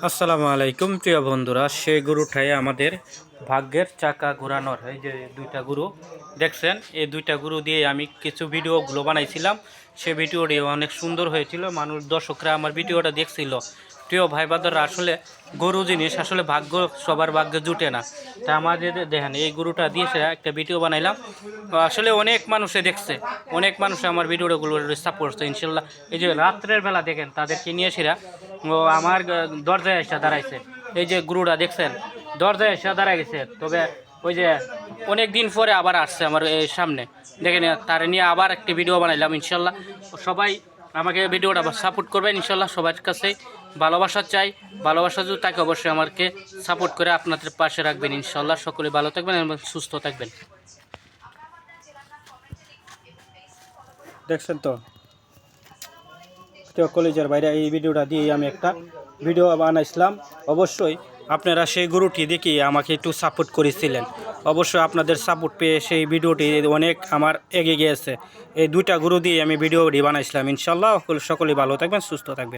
আসসালামু আলাইকুম প্রিয় বন্ধুরা, সেই গরুটাই আমাদের ভাগ্যের চাকা ঘোরানোর। এই যে দুইটা গরু দেখছেন, এই দুইটা গরু দিয়ে আমি কিছু ভিডিওগুলো বানাইছিলাম। সেই ভিডিওটি অনেক সুন্দর হয়েছিল, মানুষ দর্শকরা আমার ভিডিওটা দেখছিল। প্রিয় ভাই বাদরা, আসলে গরু জিনিস আসলে ভাগ্য সবার ভাগ্যে জুটে না। তা আমাদের দেখেন এই গরুটা দিয়ে একটা ভিডিও বানাইলাম, আসলে অনেক মানুষে দেখছে, অনেক মানুষ আমার ভিডিওগুলো সাপোর্ট করছে ইনশাল্লাহ। এই যে রাত্রের বেলা দেখেন তাদেরকে নিয়ে সেরা ও আমার দরজায় এসে দাঁড়াইছে। এই যে গরুটা দেখছেন দরজায় এসে দাঁড়াই গেছে, তবে ওই যে অনেক দিন পরে আবার আসছে আমার এই সামনে, দেখেন তার নিয়ে আবার একটি ভিডিও বানাইলাম ইনশাল্লাহ। সবাই আমাকে ভিডিওটা সাপোর্ট করবেন ইনশাল্লাহ, সবার কাছেই ভালোবাসা চাই। ভালোবাসা যদি তাকে অবশ্যই আমাকে সাপোর্ট করে আপনাদের পাশে রাখবেন ইনশাল্লাহ। সকলে ভালো থাকবেন এবং সুস্থ থাকবেন। দেখছেন তো কলেজের বাইরে এই ভিডিওটা দিয়ে আমি একটা ভিডিও বানাইছিলাম। অবশ্যই আপনারা সেই গরুটি দেখে আমাকে একটু সাপোর্ট করেছিলেন। অবশ্যই আপনাদের সাপোর্ট পেয়ে সেই ভিডিওটি অনেক আমার এগিয়ে গিয়েছে। এই দুইটা গরু দিয়ে আমি ভিডিওটি বানাইছিলাম ইনশাল্লাহ। সকলেই ভালো থাকবেন, সুস্থ থাকবেন।